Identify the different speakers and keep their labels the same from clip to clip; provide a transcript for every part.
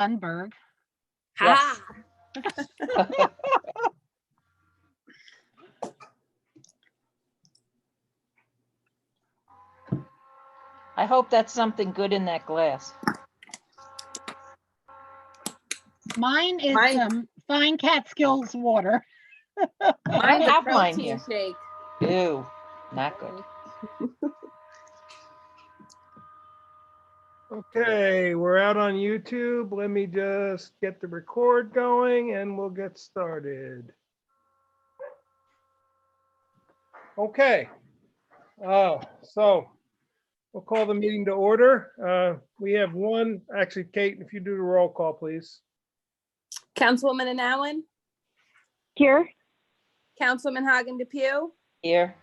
Speaker 1: Unberg.
Speaker 2: Ha!
Speaker 3: I hope that's something good in that glass.
Speaker 1: Mine is
Speaker 2: Mine-
Speaker 1: fine Catskills water.
Speaker 2: Mine's a
Speaker 3: have mine
Speaker 2: protein
Speaker 3: here.
Speaker 2: shake.
Speaker 3: Ew, not good.
Speaker 4: Okay, we're out on YouTube. Let me just get the record going and we'll get started. Okay. So we'll call the meeting to order. We have one, actually, Kate, if you do the roll call, please.
Speaker 2: Councilwoman Allen,
Speaker 5: Here.
Speaker 2: Councilman Hagen DePew,
Speaker 3: Here,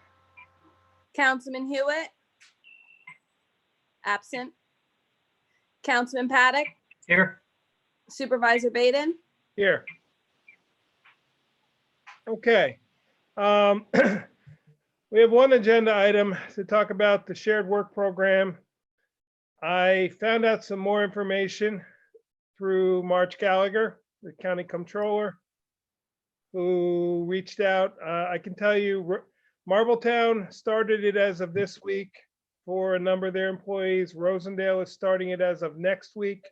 Speaker 2: Councilman Hewitt. Absent. Councilman Paddock,
Speaker 4: Here.
Speaker 2: Supervisor Baden.
Speaker 4: Here. Okay. We have one agenda item to talk about the shared work program. I found out some more information through March Gallagher, the county comptroller, who reached out. I can tell you, Marbletown started it as of this week for a number of their employees. Rosendale is starting it as of next week.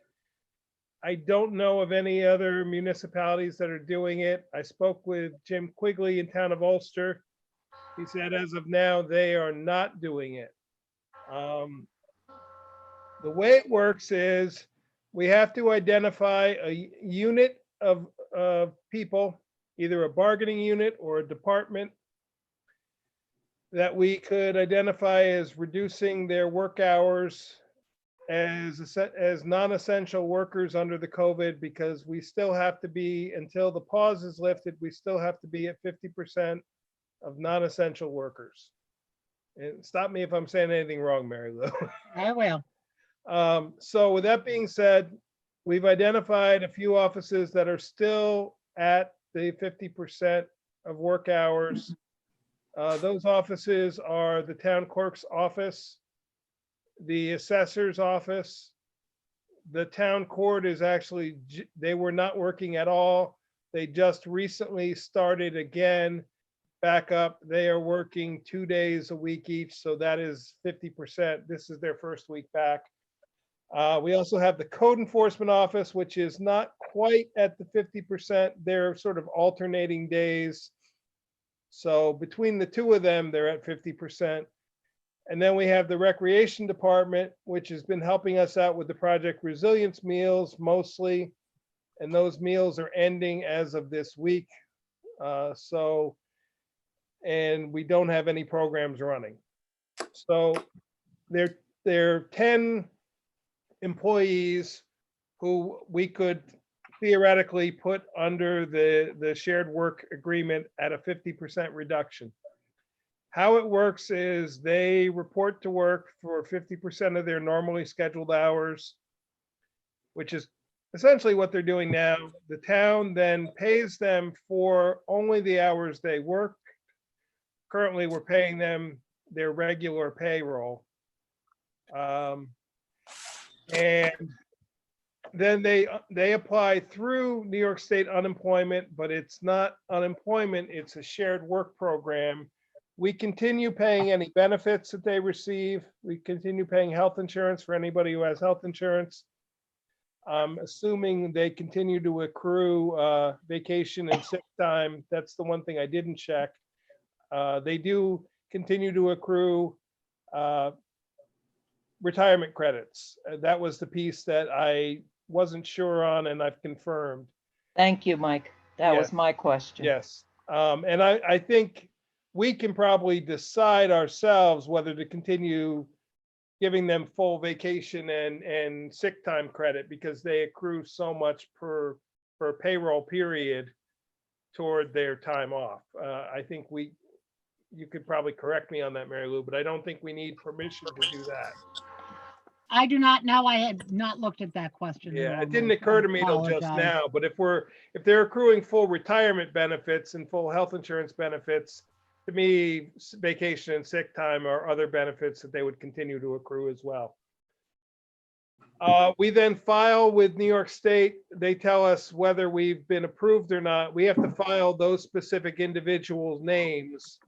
Speaker 4: I don't know of any other municipalities that are doing it. I spoke with Jim Quigley in town of Ulster. He said as of now, they are not doing it. The way it works is we have to identify a unit of people, either a bargaining unit or a department, that we could identify as reducing their work hours as non-essential workers under the COVID, because we still have to be, until the pause is lifted, we still have to be at 50% of non-essential workers. And stop me if I'm saying anything wrong, Mary Lou.
Speaker 1: I will.
Speaker 4: So with that being said, we've identified a few offices that are still at the 50% of work hours. Those offices are the town clerk's office, the assessor's office. The town court is actually, they were not working at all. They just recently started again, back up. They are working 2 days a week each, so that is 50%. This is their first week back. We also have the code enforcement office, which is not quite at the 50%. They're sort of alternating days. So between the two of them, they're at 50%. And then we have the recreation department, which has been helping us out with the Project Resilience meals mostly. And those meals are ending as of this week. And we don't have any programs running. So there are 10 employees who we could theoretically put under the shared work agreement at a 50% reduction. How it works is they report to work for 50% of their normally scheduled hours, which is essentially what they're doing now. The town then pays them for only the hours they work. Currently, we're paying them their regular payroll. And then they apply through New York State unemployment, but it's not unemployment, it's a shared work program. We continue paying any benefits that they receive. We continue paying health insurance for anybody who has health insurance. Assuming they continue to accrue vacation and sick time. That's the one thing I didn't check. They do continue to accrue retirement credits. That was the piece that I wasn't sure on, and I've confirmed.
Speaker 3: thank you, Mike. That
Speaker 4: Yeah.
Speaker 3: was my question.
Speaker 4: Yes, and I think we can probably decide ourselves whether to continue giving them full vacation and sick time credit, because they accrue so much per payroll period toward their time off. I think you could probably correct me on that, Mary Lou, but I don't think we need permission to do that.
Speaker 1: I do not know. I had not looked at that question.
Speaker 4: Yeah, it
Speaker 1: normally.
Speaker 4: didn't occur to me
Speaker 1: I
Speaker 4: till just
Speaker 1: apologize.
Speaker 4: now, but if they're accruing full retirement benefits and full health insurance benefits, to me, vacation and sick time are other benefits that they would continue to accrue as well. We then file with New York State. They tell us whether we've been approved or not. We have to file those specific individuals' names.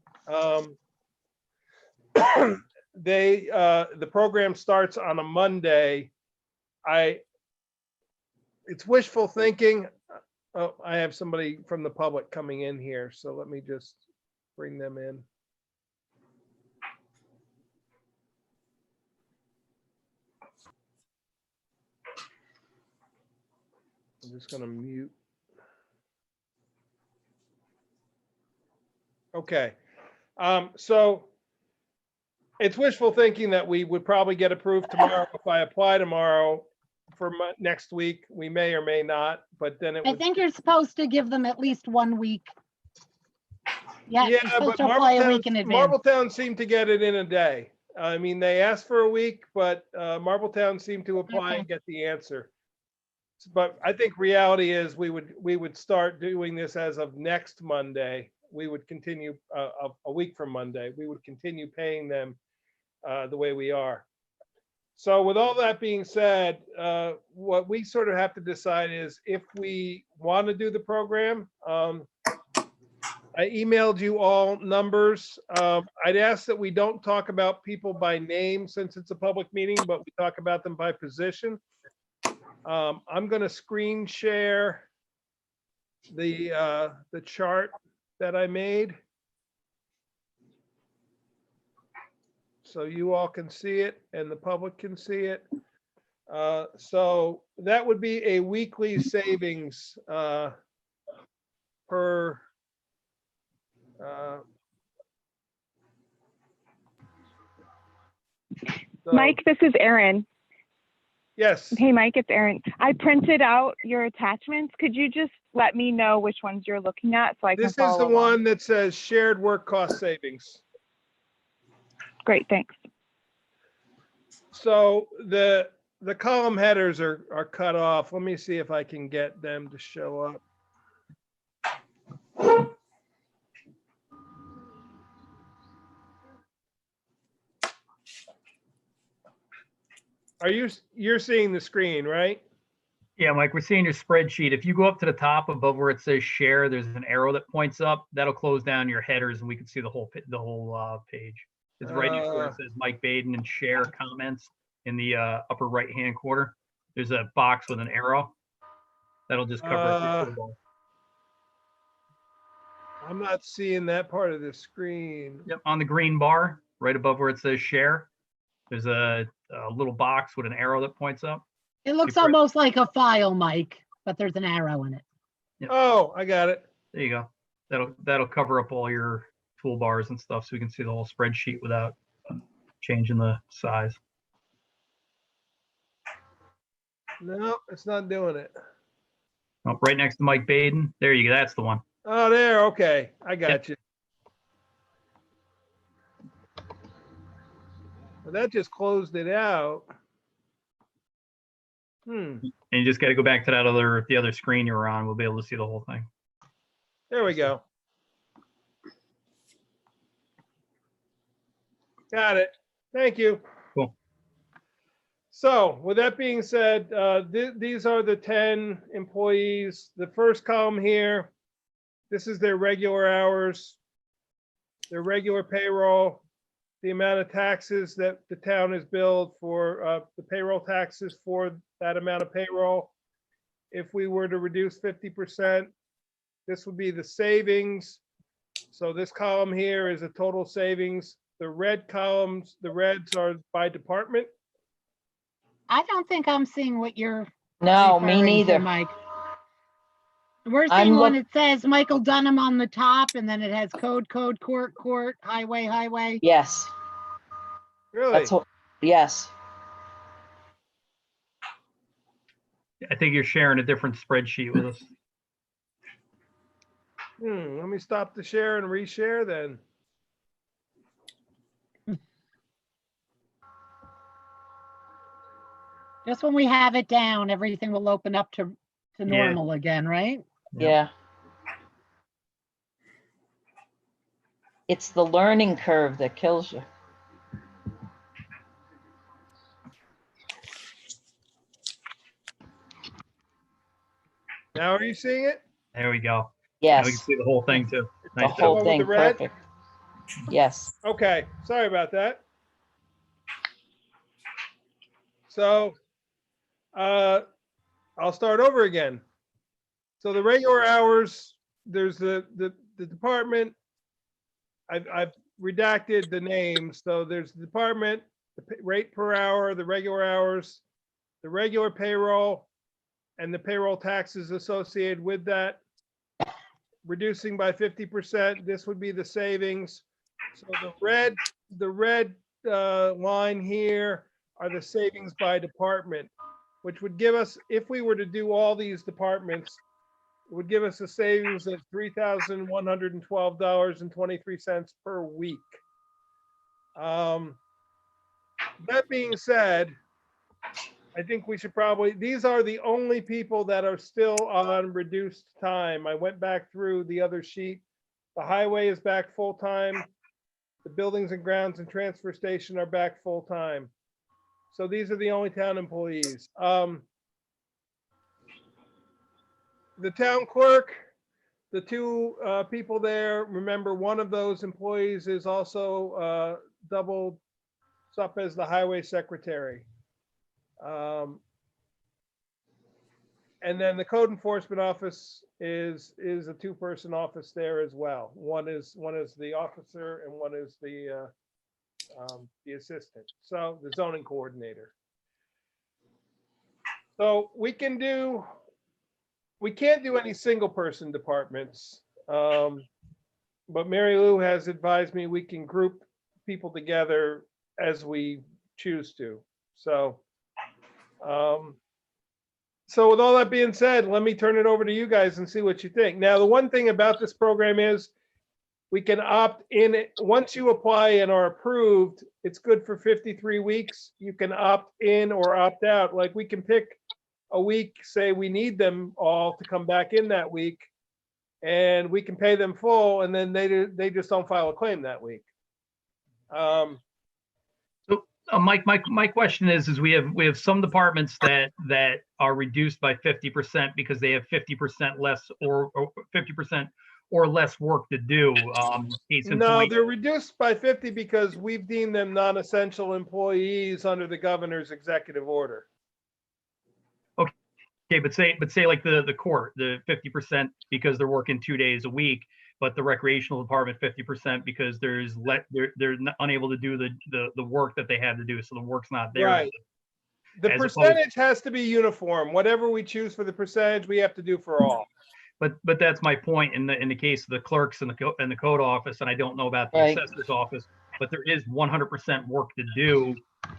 Speaker 4: The program starts on a Monday. It's wishful thinking. Oh, I have somebody from the public coming in here, so let me just bring them in. I'm just gonna mute. Okay, so it's wishful thinking that we would probably get approved tomorrow. If I apply tomorrow for next week, we may or may not, but then it
Speaker 1: I
Speaker 4: would.
Speaker 1: think you're supposed to give them at least 1 week. Yeah,
Speaker 4: Yeah,
Speaker 1: you're supposed
Speaker 4: but
Speaker 1: to apply a week in advance.
Speaker 4: Marbletown seemed to get it in a day. I mean, they asked for a week, but Marbletown seemed to apply
Speaker 1: Okay.
Speaker 4: and get the answer. But I think reality is we would start doing this as of next Monday. We would continue a week from Monday. We would continue paying them the way we are. So with all that being said, what we sort of have to decide is if we want to do the program. I emailed you all numbers. I'd ask that we don't talk about people by name since it's a public meeting, but we talk about them by position. I'm going to screen share the chart that I made, so you all can see it and the public can see it. So that would be a weekly savings per. So-
Speaker 5: Mike, this is Erin.
Speaker 4: Yes.
Speaker 5: Hey, Mike, it's Erin. I printed out your attachments. Could you just let me know which ones you're looking at so I can
Speaker 4: This
Speaker 5: follow
Speaker 4: is the
Speaker 5: along?
Speaker 4: one that says shared work cost savings.
Speaker 5: Great, thanks.
Speaker 4: So the column headers are cut off. Let me see if I can get them to show up. You're seeing the screen, right?
Speaker 6: Yeah, Mike, we're seeing your spreadsheet. If you go up to the top above where it says share, there's an arrow that points up. That'll close down your headers and we can see the whole page. It's right next to where it says Mike Baden and share comments in the upper right-hand corner. There's a box with an arrow. That'll just cover up your toolbar.
Speaker 4: I'm not seeing that part of the screen.
Speaker 6: Yep, on the green bar, right above where it says share, there's a little box with an arrow that points up.
Speaker 1: It looks
Speaker 6: press-
Speaker 1: almost like a file, Mike, but there's an arrow in it.
Speaker 6: Yep.
Speaker 4: Oh, I got it.
Speaker 6: There you go. That'll cover up all your toolbars and stuff so we can see the whole spreadsheet without changing the size.
Speaker 4: No, it's not doing it.
Speaker 6: Oh, right next to Mike Baden. There you go. That's the one.
Speaker 4: Oh, there. Okay, I got you. Well, that just closed it out.
Speaker 6: And you just got to go back to the other screen you were on. We'll be able to see the whole thing.
Speaker 4: There we go. Got it. Thank you.
Speaker 6: Cool.
Speaker 4: So with that being said, these are the 10 employees. The first column here, this is their regular hours, their regular payroll, the amount of taxes that the town has billed for the payroll taxes for that amount of payroll. If we were to reduce 50%, this would be the savings. So this column here is a total savings. The red columns, the reds are by department.
Speaker 1: I don't think I'm seeing what you're
Speaker 3: No, me
Speaker 1: referring to,
Speaker 3: neither.
Speaker 1: Mike. We're
Speaker 3: I'm
Speaker 1: seeing one
Speaker 3: look-
Speaker 1: that says Michael Dunham on the top, and then it has code, court, highway.
Speaker 3: Yes,
Speaker 4: Really?
Speaker 3: that's what, yes.
Speaker 6: I think you're sharing a different spreadsheet with us.
Speaker 4: Let me stop the share and reshare then.
Speaker 1: Just when we have it down, everything will open up to normal again, right?
Speaker 3: Yeah. It's the learning curve that kills you.
Speaker 4: Now are you seeing it?
Speaker 6: There we go. Now we can
Speaker 3: Yes,
Speaker 6: see the whole thing too.
Speaker 3: the
Speaker 6: Nice
Speaker 4: that
Speaker 3: whole
Speaker 4: one
Speaker 6: job.
Speaker 4: with the
Speaker 3: thing,
Speaker 4: red?
Speaker 3: perfect. Yes,
Speaker 4: Okay, sorry about that. So, I'll start over again. So the regular hours, there's the department. I've redacted the names. So there's the department, the rate per hour, the regular hours, the regular payroll, and the payroll taxes associated with that. Reducing by 50%, this would be the savings. So the red line here are the savings by department, which would give us, if we were to do all these departments, it would give us a savings of $3,112.23 per week. That being said, I think we should probably, these are the only people that are still on reduced time. I went back through the other sheet. The highway is back full-time. The buildings and grounds and transfer station are back full-time. So these are the only town employees. The town clerk, the two people there, remember one of those employees is also doubled up as the highway secretary. And then the code enforcement office is a two-person office there as well. One is the officer and one is the assistant. So the zoning coordinator. So we can't do any single person departments. But Mary Lou has advised me we can group people together as we choose to. So, so with all that being said, let me turn it over to you guys and see what you think. Now, the one thing about this program is we can opt in. Once you apply and are approved, it's good for 53 weeks. You can opt in or opt out. Like we can pick a week, say we need them all to come back in that week, and we can pay them full, and then they just don't file a claim that week.
Speaker 6: Mike, my question is we have some departments that are reduced by 50% because they have 50% less or 50% or less work to do. Case in
Speaker 4: No,
Speaker 6: point.
Speaker 4: they're reduced by 50 because we've deemed them non-essential employees under the governor's executive order.
Speaker 6: Okay, but say like the court, the 50% because they're working 2 days a week, but the recreational department 50% because they're unable to do the work that they have to do, so the work's not there.
Speaker 4: Right. The
Speaker 6: As opposed-
Speaker 4: percentage has to be uniform. Whatever we choose for the percentage, we have to do for all.
Speaker 6: But that's my point in the case of the clerks and the code office, and I don't know about the
Speaker 3: Right.
Speaker 6: assessor's office, but there is 100% work to do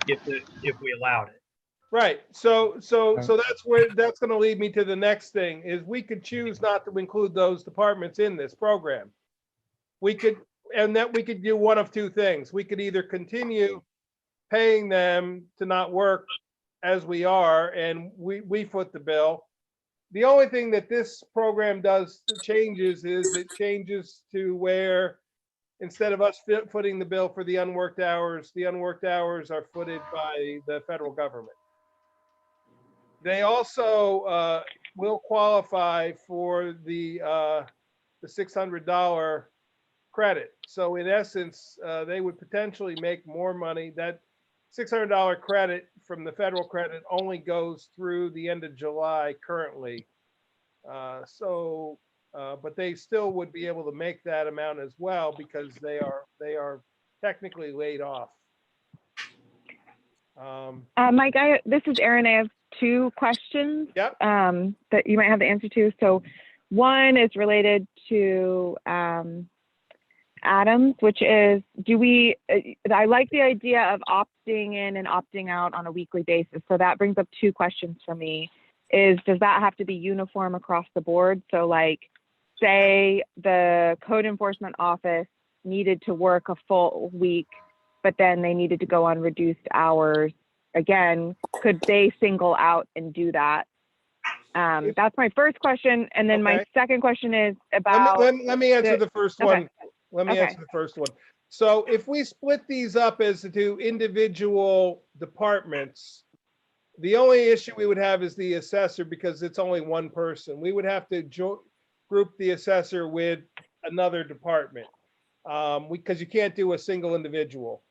Speaker 6: if we allowed it.
Speaker 4: Right. So that's going to lead me to the next thing is we could choose not to include those departments in this program. We could do one of two things. We could either continue paying them to not work as we are, and we foot the bill. The only thing that this program changes to where instead of us footing the bill for the unworked hours are footed by the federal government. They also will qualify for the $600 credit. So in essence, they would potentially make more money. That $600 credit from the federal credit only goes through the end of July currently. But they still would be able to make that amount as well because they are technically laid off.
Speaker 5: Mike, this is Erin. I have two questions
Speaker 4: Yep.
Speaker 5: that you might have the answer to. So one is related to Adams, which is, I like the idea of opting in and opting out on a weekly basis. So that brings up two questions for me. Does that have to be uniform across the board? So like, say the code enforcement office needed to work a full week, but then they needed to go on reduced hours. Again, could they single out and do that? That's my first question. And then my second question is about.
Speaker 4: Let me answer the first one.
Speaker 5: Okay.
Speaker 4: Let me
Speaker 5: Okay.
Speaker 4: answer the first one. So if we split these up as to individual departments, The only issue we would have is the assessor, because it's only one person. We would have to group the assessor with another department. Because you can't do a single individual.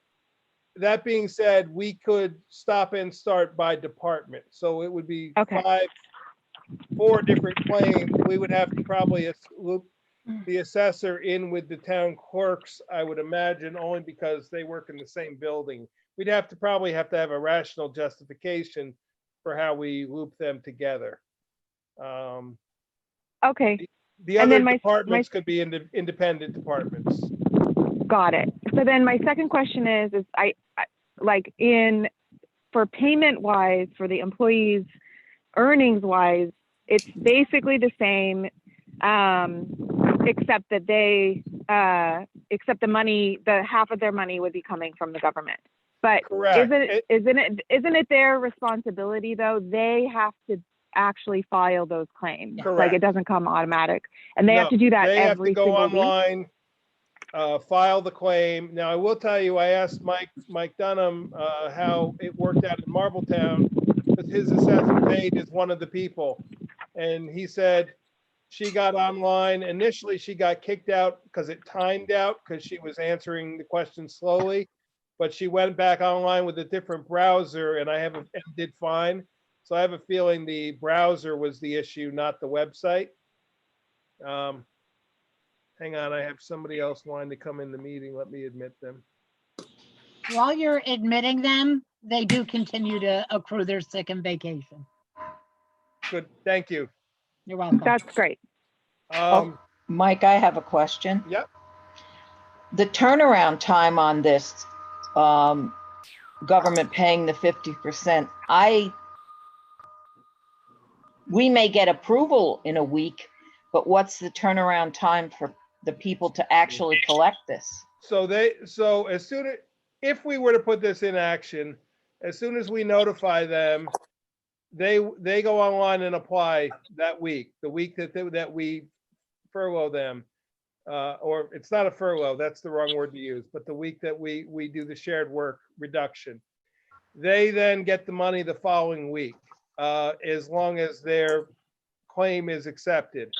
Speaker 4: That being said, we could stop and start by department. So it would be
Speaker 5: Okay.
Speaker 4: 4 different claims. We would have to probably loop the assessor in with the town clerks, I would imagine, only because they work in the same building. We'd probably have to have a rational justification for how we loop them together.
Speaker 5: Okay.
Speaker 4: The
Speaker 5: And
Speaker 4: other
Speaker 5: then my-
Speaker 4: departments could be independent departments.
Speaker 5: Got it. So then my second question is I like for payment wise, for the employees, earnings wise, it's basically the same, except that except the money, the half of their money would be coming from the government. But
Speaker 4: Correct.
Speaker 5: isn't it their responsibility though? They have to actually file those claims. Like
Speaker 4: Correct.
Speaker 5: it doesn't come automatic, and they have
Speaker 4: No,
Speaker 5: to do that
Speaker 4: they have
Speaker 5: every
Speaker 4: to go
Speaker 5: single week.
Speaker 4: online, file the claim. Now, I will tell you, I asked Mike Dunham how it worked out in Marbletown, because his assessment aide is one of the people. And he said she got online. Initially, she got kicked out because it timed out because she was answering the questions slowly. But she went back online with a different browser and and did fine. So I have a feeling the browser was the issue, not the website. Hang on, I have somebody else wanting to come in the meeting. Let me admit them.
Speaker 1: While you're admitting them, they do continue to accrue their sick and vacation.
Speaker 4: Good, thank you.
Speaker 1: You're welcome.
Speaker 5: That's great.
Speaker 3: Mike, I have a question.
Speaker 4: Yep.
Speaker 3: The turnaround time on this, government paying the 50%, we may get approval in a week, but what's the turnaround time for the people to actually collect this?
Speaker 4: So if we were to put this in action, as soon as we notify them, they go online and apply that week, the week that we furlough them. Or it's not a furlough, that's the wrong word to use, but the week that we do the shared work reduction. They then get the money the following week, as long as their claim is accepted.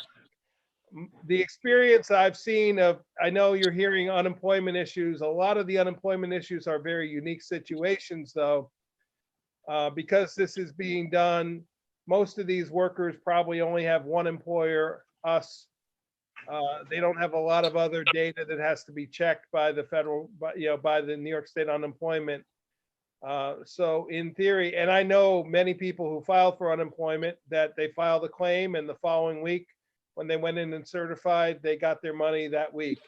Speaker 4: The experience I've seen I know you're hearing unemployment issues. A lot of the unemployment issues are very unique situations though. Because this is being done, most of these workers probably only have one employer, us. They don't have a lot of other data that has to be checked by the federal, by the New York State unemployment. So in theory, and I know many people who filed for unemployment that they filed a claim and the following week, when they went in and certified, they got their money that week.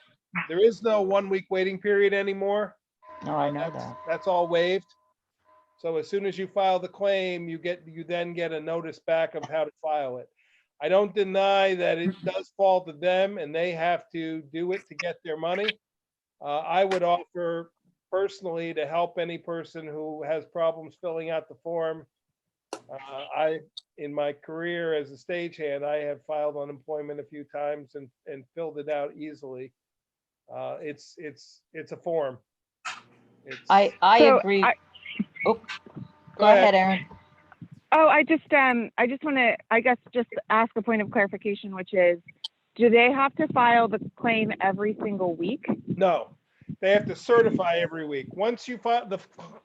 Speaker 4: There is no 1 week waiting period anymore.
Speaker 3: Oh, I know that.
Speaker 4: That's all waived. So as soon as you file the claim, you then get a notice back of how to file it. I don't deny that it does fall to them and they have to do it to get their money. I would offer personally to help any person who has problems filling out the form. In my career as a stagehand, I have filed unemployment a few times and filled it out easily. It's a form.
Speaker 3: I
Speaker 5: So
Speaker 3: agree.
Speaker 4: Go
Speaker 3: Go ahead, Erin.
Speaker 5: Oh, I just want to, I guess, just ask a point of clarification, which is, do they have to file the claim every single week?
Speaker 4: No, they have to certify every week. Once you file, the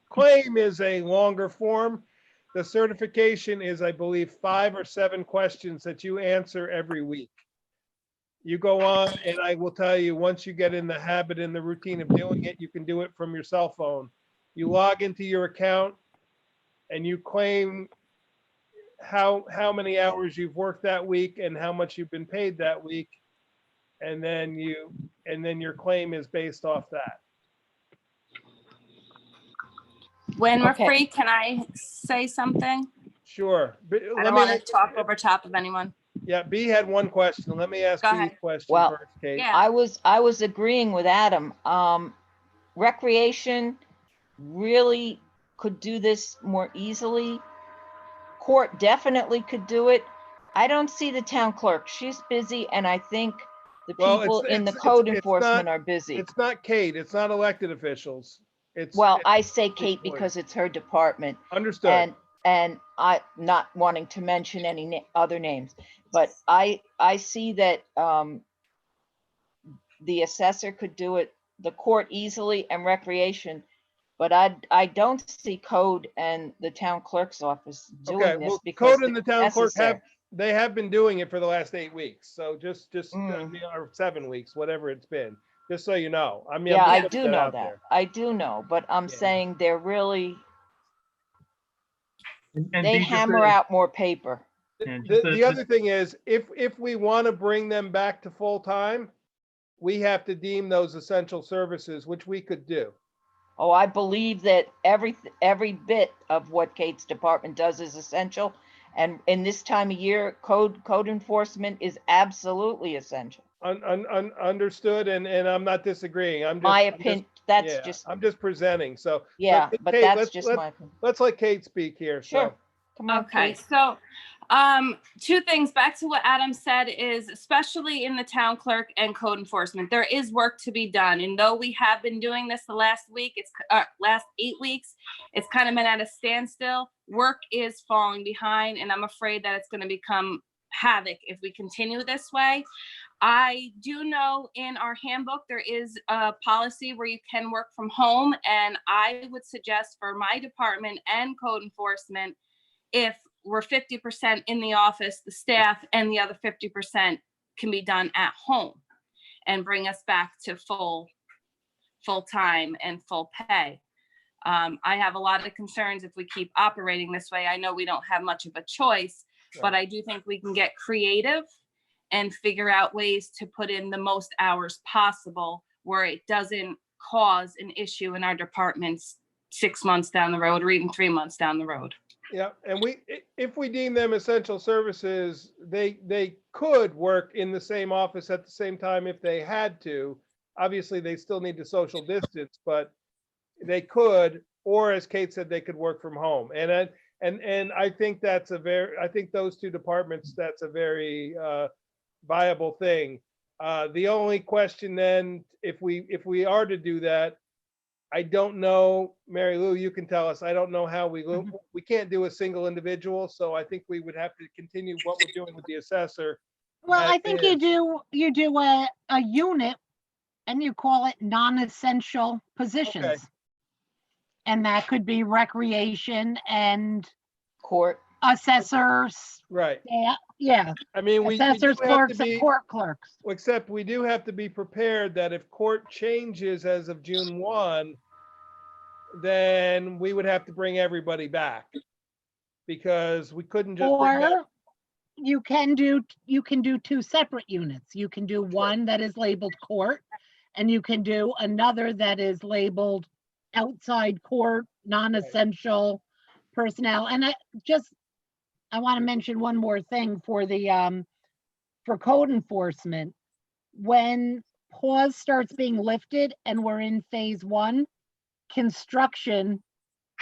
Speaker 4: claim is a longer form. The certification is, I believe, 5 or 7 questions that you answer every week. You go on, and I will tell you, once you get in the habit and the routine of doing it, you can do it from your cell phone. You log into your account and you claim how many hours you've worked that week and how much you've been paid that week. And then your claim is based off that.
Speaker 2: When we're
Speaker 3: Okay.
Speaker 2: free, can I say something?
Speaker 4: Sure.
Speaker 2: I don't want to talk over top of anyone.
Speaker 4: Yeah, B had one question. Let me ask
Speaker 2: Go
Speaker 4: B's
Speaker 2: ahead.
Speaker 4: question
Speaker 3: Well,
Speaker 4: first, Kate.
Speaker 2: Yeah.
Speaker 3: I was agreeing with Adam. Recreation really could do this more easily. Court definitely could do it. I don't see the town clerk. She's busy, and I think the
Speaker 4: Well,
Speaker 3: people
Speaker 4: it's-
Speaker 3: in the
Speaker 4: it's-
Speaker 3: code
Speaker 4: it's
Speaker 3: enforcement
Speaker 4: not-
Speaker 3: are busy.
Speaker 4: It's not Kate. It's not elected officials. It's
Speaker 3: Well, I say
Speaker 4: it's
Speaker 3: Kate
Speaker 4: employees.
Speaker 3: because it's her department.
Speaker 4: Understood.
Speaker 3: and I not wanting to mention any other names, but I see that the assessor could do it, the court easily, and recreation, but I don't see code and the town clerk's office
Speaker 4: Okay,
Speaker 3: doing this
Speaker 4: well,
Speaker 3: because
Speaker 4: code and the
Speaker 3: it's
Speaker 4: town clerk
Speaker 3: necessary.
Speaker 4: they have been doing it for the last 8 weeks. So just,
Speaker 3: Mm.
Speaker 4: or 7 weeks, whatever it's been, just so you know. I mean,
Speaker 3: Yeah,
Speaker 4: I'm
Speaker 3: I
Speaker 4: just
Speaker 3: do
Speaker 4: putting
Speaker 3: know
Speaker 4: out
Speaker 3: that.
Speaker 4: there.
Speaker 3: I do know, but I'm
Speaker 4: Yeah.
Speaker 3: saying they're really,
Speaker 6: And
Speaker 3: they
Speaker 6: be just
Speaker 3: hammer
Speaker 6: a-
Speaker 3: out more paper.
Speaker 6: and just
Speaker 4: The other thing is, if we want to bring them back to full time, we have to deem those essential services, which we could do.
Speaker 3: Oh, I believe that every bit of what Kate's department does is essential. And in this time of year, code enforcement is absolutely essential.
Speaker 4: Understood, and I'm not disagreeing.
Speaker 3: My opinion, that's
Speaker 4: Yeah,
Speaker 3: just,
Speaker 4: I'm just presenting. So,
Speaker 3: yeah, but
Speaker 4: Kate,
Speaker 3: that's just my opinion.
Speaker 4: let's let Kate speak here.
Speaker 3: Sure.
Speaker 4: So,
Speaker 3: Come on,
Speaker 2: Okay,
Speaker 3: Kate.
Speaker 2: so two things back to what Adam said is, especially in the town clerk and code enforcement, there is work to be done. And though we have been doing this the last week, it's last 8 weeks, it's kind of been at a standstill. Work is falling behind, and I'm afraid that it's going to become havoc if we continue this way. I do know in our handbook, there is a policy where you can work from home. And I would suggest for my department and code enforcement, if we're 50% in the office, the staff and the other 50% can be done at home and bring us back to full time and full pay. I have a lot of concerns if we keep operating this way. I know we don't have much of a choice, but I do think we can get creative and figure out ways to put in the most hours possible where it doesn't cause an issue in our departments 6 months down the road or even 3 months down the road.
Speaker 4: yeah, and if we deem them essential services, they could work in the same office at the same time if they had to. Obviously, they still need to social distance, but they could, or as Kate said, they could work from home. And I think I think those two departments, that's a very viable thing. The only question then, if we are to do that, I don't know, Mary Lou, you can tell us. I don't know how we can't do a single individual, so I think we would have to continue what we're doing with the assessor.
Speaker 1: Well,
Speaker 4: as
Speaker 1: I think
Speaker 4: is.
Speaker 1: you do a unit and you call it non-essential positions.
Speaker 4: Okay.
Speaker 1: And that could be recreation and
Speaker 3: Court.
Speaker 1: assessors.
Speaker 4: Right.
Speaker 1: Yeah,
Speaker 4: I mean, we do
Speaker 1: assessors,
Speaker 4: have
Speaker 1: clerks,
Speaker 4: to
Speaker 1: and
Speaker 4: be,
Speaker 1: court clerks.
Speaker 4: except we do have to be prepared that if court changes as of June 1, then we would have to bring everybody back because we couldn't just bring back.
Speaker 1: Or you can do two separate units. You can do one that is labeled court, and you can do another that is labeled outside court, non-essential personnel. And I want to mention one more thing for the for code enforcement. When pause starts being lifted and we're in phase 1, construction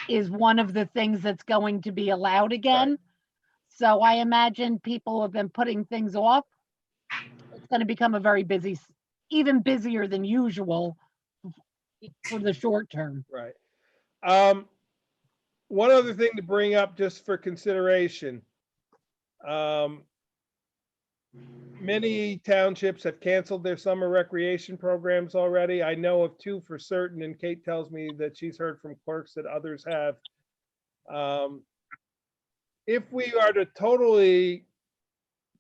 Speaker 1: is one of the things that's going to be allowed again.
Speaker 4: Right.
Speaker 1: So I imagine people have been putting things off. It's going to become a very busy, even busier than usual for the short term.
Speaker 4: Right. One other thing to bring up just for consideration. Many townships have canceled their summer recreation programs already. I know of 2 for certain, and Kate tells me that she's heard from clerks that others have. If we are to totally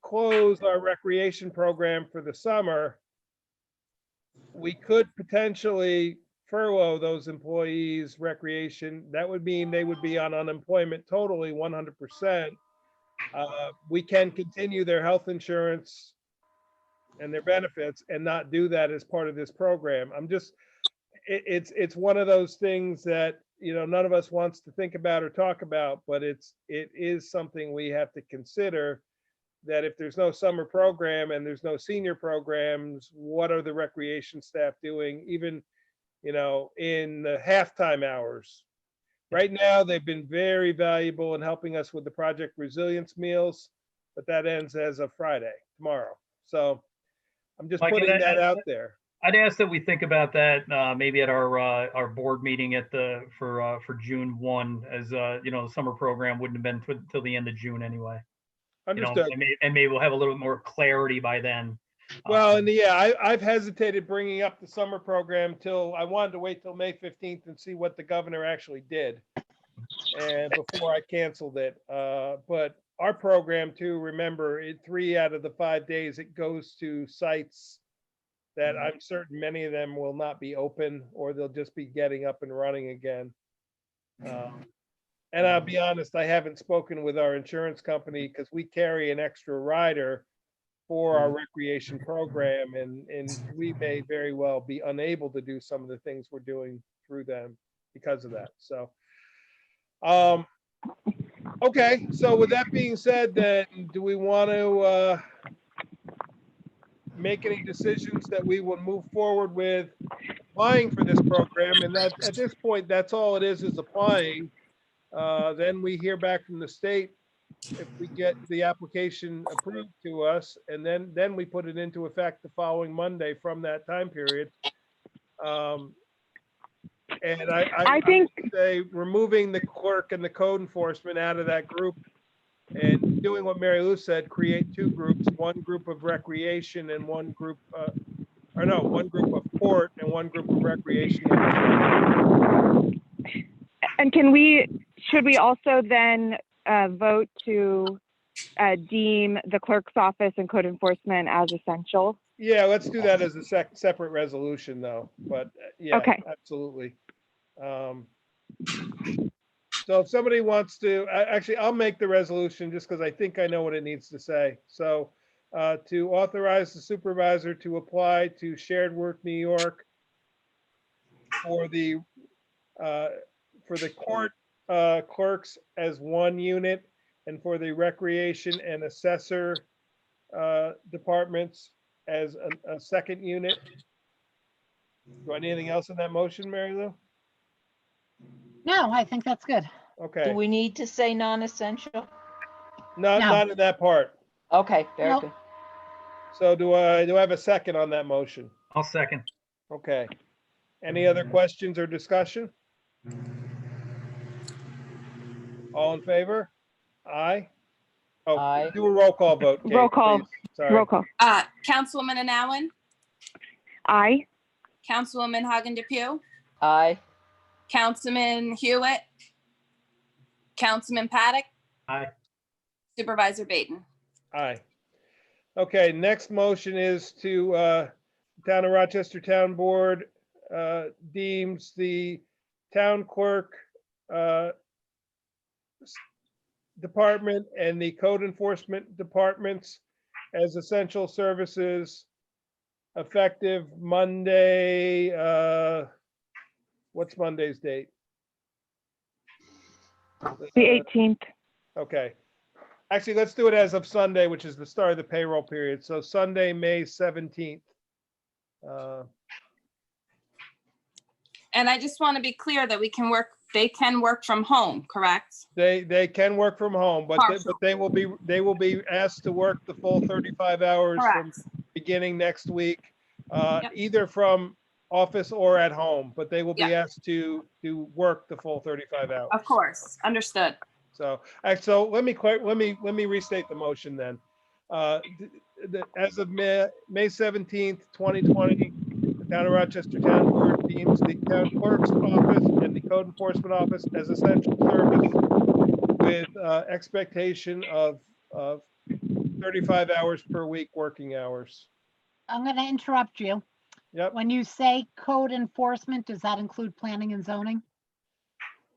Speaker 4: close our recreation program for the summer, we could potentially furlough those employees' recreation. That would mean they would be on unemployment totally 100%. We can continue their health insurance and their benefits and not do that as part of this program. It's one of those things that, none of us wants to think about or talk about, but it is something we have to consider, that if there's no summer program and there's no senior programs, what are the recreation staff doing, even, in the halftime hours? Right now, they've been very valuable in helping us with the Project Resilience meals, but that ends as of Friday, tomorrow. So I'm just
Speaker 6: Like,
Speaker 4: putting that out there.
Speaker 6: I'd ask that we think about that, maybe at our board meeting for June 1, as, the summer program wouldn't have been till the end of June anyway.
Speaker 4: Understood.
Speaker 6: And maybe we'll have a little more clarity by then.
Speaker 4: Well, and yeah, I've hesitated bringing up the summer program till, I wanted to wait till May 15th and see what the governor actually did. And before I canceled it, but our program too, remember, 3 out of the 5 days, it goes to sites that I'm certain many of them will not be open, or they'll just be getting up and running again. And I'll be honest, I haven't spoken with our insurance company because we carry an extra rider for our recreation program, and we may very well be unable to do some of the things we're doing through them because of that. So, okay. So with that being said, then do we want to make any decisions that we will move forward with applying for this program? And that at this point, that's all it is applying. Then we hear back from the state if we get the application approved to us, and then we put it into effect the following Monday from that time period. And I
Speaker 5: think-
Speaker 4: would say removing the clerk and the code enforcement out of that group and doing what Mary Lou said, create 2 groups, one group of recreation and one group, one group of court and one group of recreation.
Speaker 5: And should we also then vote to deem the clerk's office and code enforcement as essential?
Speaker 4: Yeah, let's do that as a separate resolution though, but yeah,
Speaker 5: Okay.
Speaker 4: absolutely. So if somebody wants to, actually, I'll make the resolution just because I think I know what it needs to say. So to authorize the supervisor to apply to Shared Work New York for the court clerks as 1 unit, and for the recreation and assessor departments as a 2nd unit. Do I need anything else in that motion, Mary Lou?
Speaker 1: No, I think that's good.
Speaker 3: Do
Speaker 4: Okay,
Speaker 3: we need to say non-essential?
Speaker 1: No.
Speaker 4: not in that part.
Speaker 3: Okay, very
Speaker 1: Nope.
Speaker 3: good.
Speaker 4: So do I have a second on that motion?
Speaker 6: I'll second.
Speaker 4: Okay. Any other questions or discussion? All in favor? Aye. Oh,
Speaker 3: Aye.
Speaker 4: do a roll call vote. Kate,
Speaker 5: Roll call.
Speaker 4: please. Sorry.
Speaker 5: Roll call.
Speaker 2: Councilwoman Anowen,
Speaker 5: Aye.
Speaker 2: Councilwoman Hagen DePew,
Speaker 3: Aye.
Speaker 2: Councilman Hewitt, Councilman Paddock,
Speaker 6: Aye.
Speaker 2: Supervisor Baden.
Speaker 4: Aye. Okay, next motion is to Town of Rochester Town Board deems the town clerk department and the code enforcement departments as essential services effective Monday, what's Monday's date?
Speaker 5: The 18th.
Speaker 4: Okay. Actually, let's do it as of Sunday, which is the start of the payroll period. So Sunday, May 17th.
Speaker 2: And I just want to be clear that they can work from home, correct?
Speaker 4: They can work from home, but
Speaker 2: Partial.
Speaker 4: they will be asked to work the full 35 hours from
Speaker 2: Correct.
Speaker 4: beginning next week,
Speaker 2: Yep.
Speaker 4: either from office or at home, but they will be
Speaker 2: Yep.
Speaker 4: asked to work the full 35 hours.
Speaker 2: Of course, understood.
Speaker 4: So let me restate the motion then. As of May 17th, 2020, the Town of Rochester Town Board deems the town clerk's office and the code enforcement office as essential service with expectation of 35 hours per week working hours.
Speaker 1: I'm going to interrupt you.
Speaker 4: Yep,
Speaker 1: When you say code enforcement, does that include planning and zoning?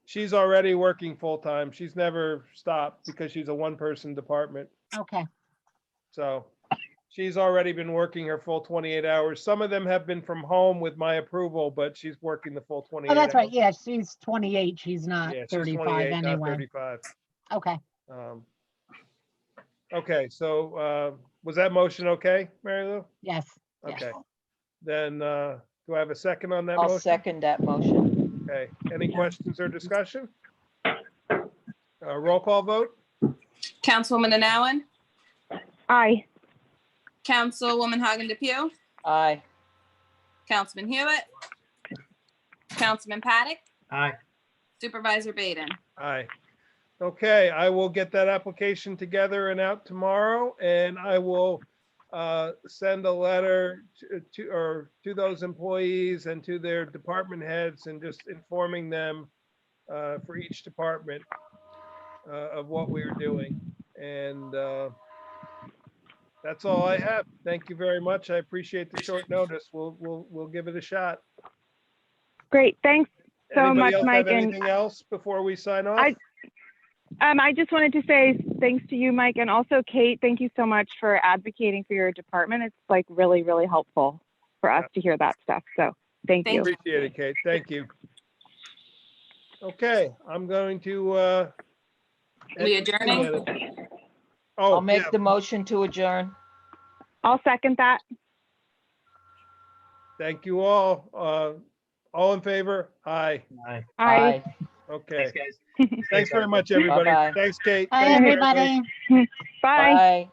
Speaker 4: she's already working full-time. She's never stopped because she's a one-person department.
Speaker 1: Okay,
Speaker 4: So she's already been working her full 28 hours. Some of them have been from home with my approval, but she's working the full 28
Speaker 1: oh, that's right.
Speaker 4: hours.
Speaker 1: Yeah, she's 28. She's not
Speaker 4: Yeah, she's
Speaker 1: 35
Speaker 4: 28, not
Speaker 1: anyway.
Speaker 4: 35.
Speaker 1: Okay,
Speaker 4: Okay, so was that motion okay, Mary Lou?
Speaker 1: yes. yes.
Speaker 4: Okay. Then do I have a second on that
Speaker 3: I'll
Speaker 4: motion?
Speaker 3: second that motion.
Speaker 4: Okay, any questions or discussion? Roll call vote?
Speaker 2: Councilwoman Anowen,
Speaker 5: Aye.
Speaker 2: Councilwoman Hagen DePew,
Speaker 3: Aye.
Speaker 2: Councilman Hewitt, Councilman Paddock,
Speaker 6: Aye.
Speaker 2: Supervisor Baden.
Speaker 4: Aye. Okay, I will get that application together and out tomorrow, and I will send a letter to those employees and to their department heads and just informing them for each department of what we're doing. And that's all I have. Thank you very much. I appreciate the short notice. We'll give it a shot.
Speaker 5: Great, thanks. So
Speaker 4: Anybody
Speaker 5: much,
Speaker 4: else
Speaker 5: Mike,
Speaker 4: have
Speaker 5: and
Speaker 4: anything else before we sign off?
Speaker 5: I just wanted to say thanks to you, Mike, and also Kate, thank you so much for advocating for your department. It's like really, really helpful for us to hear that stuff. So thank you.
Speaker 4: Appreciate it, Kate. Thank you. Okay, I'm going to.
Speaker 2: We adjourning?
Speaker 4: Oh,
Speaker 3: I'll make
Speaker 4: yeah,
Speaker 3: the motion to adjourn.
Speaker 5: I'll second that.
Speaker 4: thank you all. All in favor? Aye.
Speaker 6: Aye.
Speaker 5: Aye.
Speaker 4: Okay.
Speaker 6: Thanks, guys.
Speaker 4: Thanks very much, everybody.
Speaker 3: Bye-bye.
Speaker 4: Thanks, Kate.
Speaker 1: Bye,
Speaker 4: Thank you, everybody.
Speaker 1: everybody.
Speaker 5: Bye.
Speaker 3: Bye.